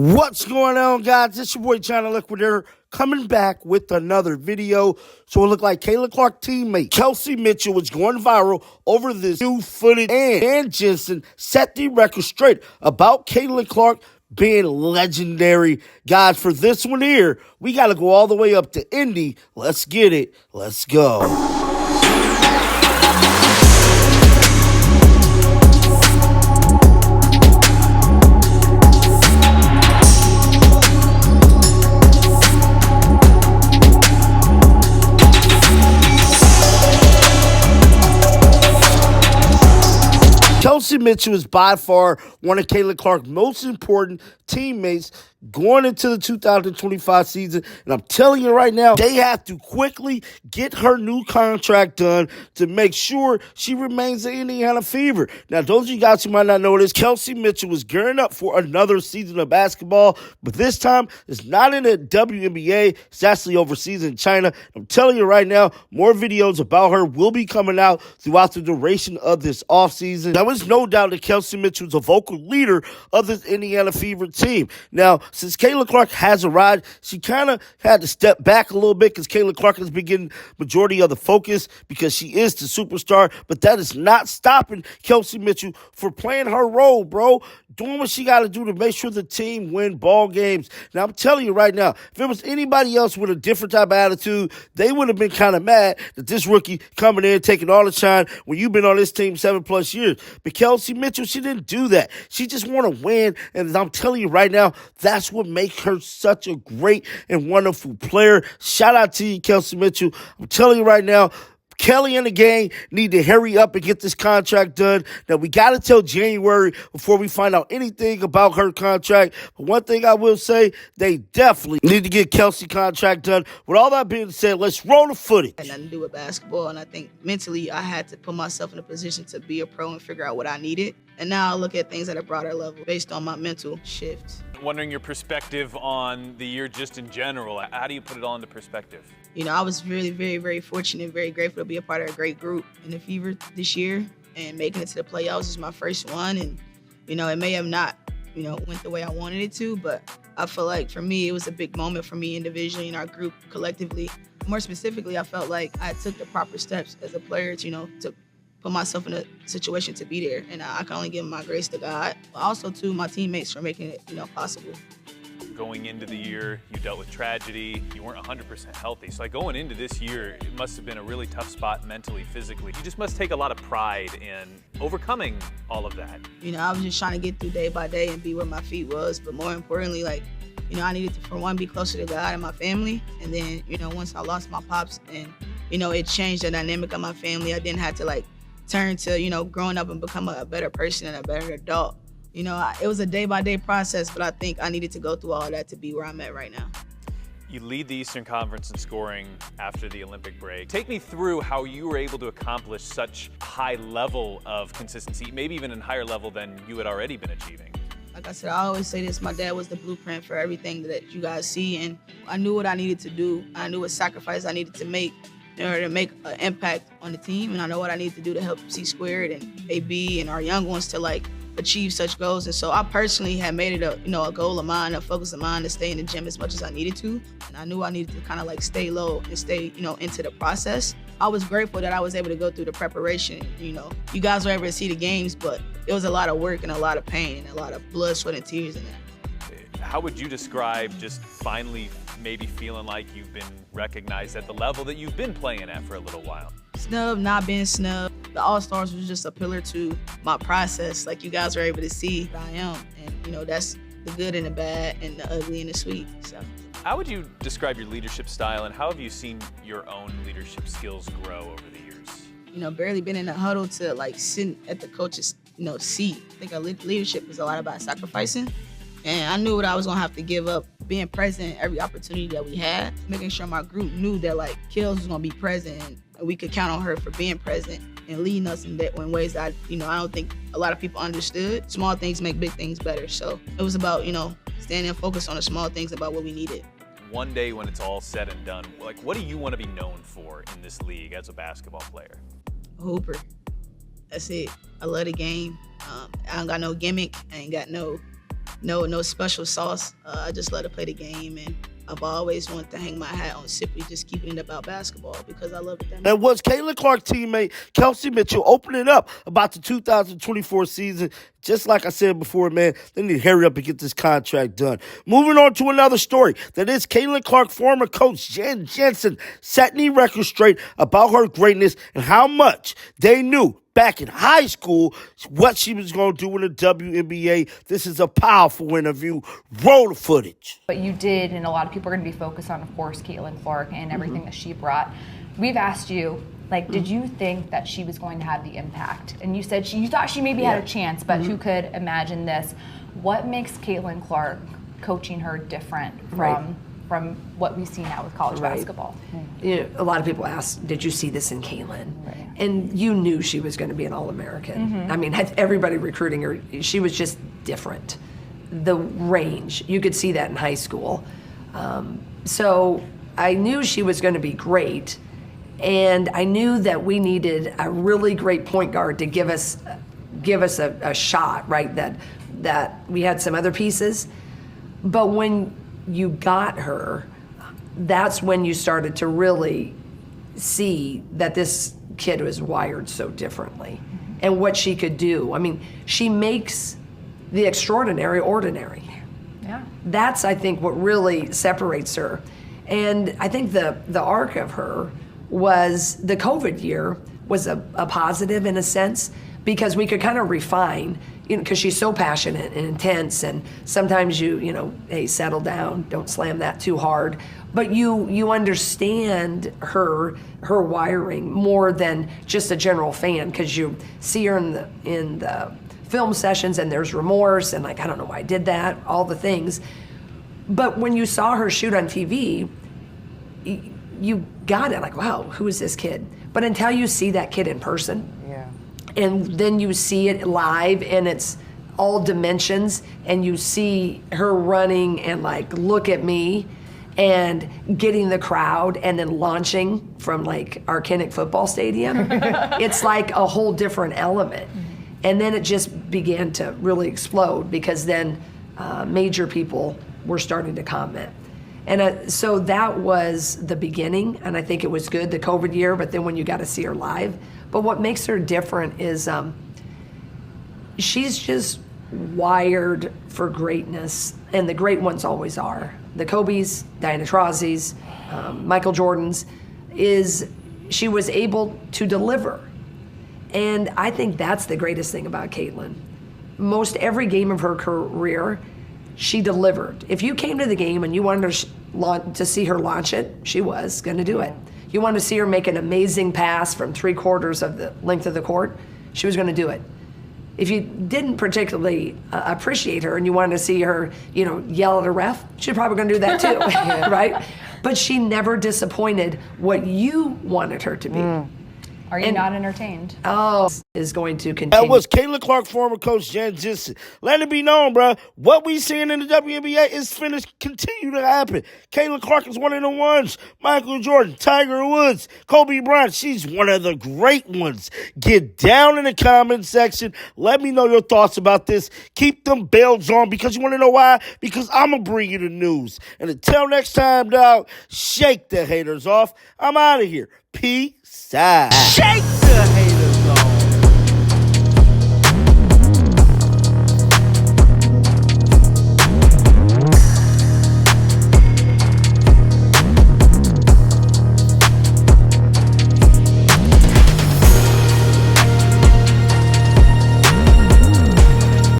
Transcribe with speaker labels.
Speaker 1: What's going on, guys? It's your boy, China Liquidator, coming back with another video. So it looked like Kayla Clark teammate Kelsey Mitchell was going viral over this new footage, and Jensen set the record straight about Kayla Clark being legendary. Guys, for this one here, we got to go all the way up to Indy. Let's get it. Let's go. Kelsey Mitchell is by far one of Kayla Clark's most important teammates going into the 2025 season. And I'm telling you right now, they have to quickly get her new contract done to make sure she remains an Indiana Fever. Now, those of you guys who might not know this, Kelsey Mitchell was gearing up for another season of basketball, but this time it's not in the WNBA. It's actually overseas in China. I'm telling you right now, more videos about her will be coming out throughout the duration of this offseason. There is no doubt that Kelsey Mitchell is a vocal leader of this Indiana Fever team. Now, since Kayla Clark has arrived, she kind of had to step back a little bit because Kayla Clark has been getting majority of the focus because she is the superstar, but that is not stopping Kelsey Mitchell for playing her role, bro. Doing what she got to do to make sure the team win ball games. Now, I'm telling you right now, if it was anybody else with a different type of attitude, they would have been kind of mad that this rookie coming in, taking all the shine when you've been on this team 7+ years. But Kelsey Mitchell, she didn't do that. She just want to win, and I'm telling you right now, that's what makes her such a great and wonderful player. Shout out to you, Kelsey Mitchell. I'm telling you right now, Kelly and the gang need to hurry up and get this contract done. Now, we got to tell January before we find out anything about her contract. But one thing I will say, they definitely need to get Kelsey contract done. With all that being said, let's roll the footage.
Speaker 2: It had nothing to do with basketball, and I think mentally I had to put myself in a position to be a pro and figure out what I needed. And now I look at things at a broader level based on my mental shift.
Speaker 3: Wondering your perspective on the year just in general. How do you put it all into perspective?
Speaker 2: You know, I was really, very, very fortunate, very grateful to be a part of a great group in the Fever this year, and making it to the playoffs is my first one. And, you know, it may have not, went the way I wanted it to, but I feel like for me, it was a big moment for me individually and our group collectively. More specifically, I felt like I took the proper steps as a player, to put myself in a situation to be there. And I can only give my grace to God, but also to my teammates for making it, possible.
Speaker 3: Going into the year, you dealt with tragedy. You weren't 100% healthy. So going into this year, it must have been a really tough spot mentally, physically. You just must take a lot of pride in overcoming all of that.
Speaker 2: I was just trying to get through day by day and be where my feet was. But more importantly, I needed to, for one, be closer to God and my family. And then, once I lost my pops and, it changed the dynamic of my family, I then had to turn to, growing up and become a better person and a better adult. It was a day-by-day process, but I think I needed to go through all that to be where I'm at right now.
Speaker 3: You lead the Eastern Conference in scoring after the Olympic break. Take me through how you were able to accomplish such a high level of consistency, maybe even a higher level than you had already been achieving.
Speaker 2: Like I said, I always say this, my dad was the blueprint for everything that you guys see, and I knew what I needed to do. I knew what sacrifice I needed to make in order to make an impact on the team, and I know what I need to do to help C-Squared and AB and our young ones to achieve such goals. And so I personally had made it a goal of mine, a focus of mine to stay in the gym as much as I needed to. And I knew I needed to kind of stay low and stay, into the process. I was grateful that I was able to go through the preparation. You guys were able to see the games, but it was a lot of work and a lot of pain and a lot of blood, sweat, and tears in that.
Speaker 3: How would you describe just finally maybe feeling like you've been recognized at the level that you've been playing at for a little while?
Speaker 2: Snubbed, not being snubbed. The All-Stars was just a pillar to my process. Like you guys were able to see what I am. And, that's the good and the bad and the ugly and the sweet. So,
Speaker 3: how would you describe your leadership style, and how have you seen your own leadership skills grow over the years?
Speaker 2: Barely been in a huddle to sitting at the coach's, seat. I think our leadership is a lot about sacrificing. And I knew what I was gonna have to give up, being present every opportunity that we had, making sure my group knew that Kels was gonna be present and we could count on her for being present and leading us in ways that I don't think a lot of people understood. Small things make big things better. So it was about, staying focused on the small things about what we needed.
Speaker 3: One day when it's all said and done, what do you want to be known for in this league as a basketball player?
Speaker 2: A hooper. That's it. I love the game. I don't got no gimmick. I ain't got no no special sauce. I just let her play the game, and I've always wanted to hang my hat on simply just keeping it about basketball because I love it that much.
Speaker 1: And was Caitlin Clark teammate Kelsey Mitchell opening up about the 2024 season? Just like I said before, man, they need to hurry up and get this contract done. Moving on to another story. That is Caitlin Clark, former coach Jensen, setting the record straight about her greatness and how much they knew back in high school what she was going to do in the WNBA. This is a powerful interview. Roll the footage.
Speaker 4: But you did, and a lot of people are going to be focused on, of course, Caitlin Clark and everything that she brought. We've asked you, did you think that she was going to have the impact? And you said you thought she maybe had a chance, but who could imagine this? What makes Caitlin Clark, coaching her, different from what we see now with college basketball?
Speaker 5: You know, a lot of people ask, did you see this in Caitlin? And you knew she was going to be an All-American. I mean, everybody recruiting her, she was just different. The range, you could see that in high school. So I knew she was going to be great. And I knew that we needed a really great point guard to give us a shot, right? That we had some other pieces. But when you got her, that's when you started to really see that this kid was wired so differently and what she could do. I mean, she makes the extraordinary ordinary.
Speaker 4: Yeah.
Speaker 5: That's, I think, what really separates her. And I think the arc of her was the COVID year was a positive in a sense, because we could kind of refine, because she's so passionate and intense, and sometimes hey, settle down, don't slam that too hard. But you understand her wiring more than just a general fan, because you see her in the film sessions and there's remorse and I don't know why I did that, all the things. But when you saw her shoot on TV, you got it, wow, who is this kid? But until you see that kid in person, and then you see it live and it's all dimensions, and you see her running and look at me and getting the crowd and then launching from our Kinnick football stadium, it's a whole different element. And then it just began to really explode, because then major people were starting to comment. And so that was the beginning, and I think it was good, the COVID year, but then when you got to see her live. But what makes her different is she's just wired for greatness, and the great ones always are. The Kobe's, Diana Taurasi's, Michael Jordan's, she was able to deliver. And I think that's the greatest thing about Caitlin. Most every game of her career, she delivered. If you came to the game and you wanted to see her launch it, she was going to do it. You wanted to see her make an amazing pass from 3/4 of the length of the court, she was going to do it. If you didn't particularly appreciate her and you wanted to see her, yell at a ref, she's probably going to do that too, right? But she never disappointed what you wanted her to be.
Speaker 4: Are you not entertained?
Speaker 5: Is going to continue.
Speaker 1: That was Caitlin Clark, former coach Jensen. Let it be known, bro. What we seeing in the WNBA is finished. Continue to happen. Caitlin Clark is one of the ones. Michael Jordan, Tiger Woods, Kobe Bryant. She's one of the great ones. Get down in the comment section. Let me know your thoughts about this. Keep them bells on, because you want to know why? Because I'm going to bring you the news. And until next time, dog, shake the haters off. I'm out of here. Peace out. Shake the haters.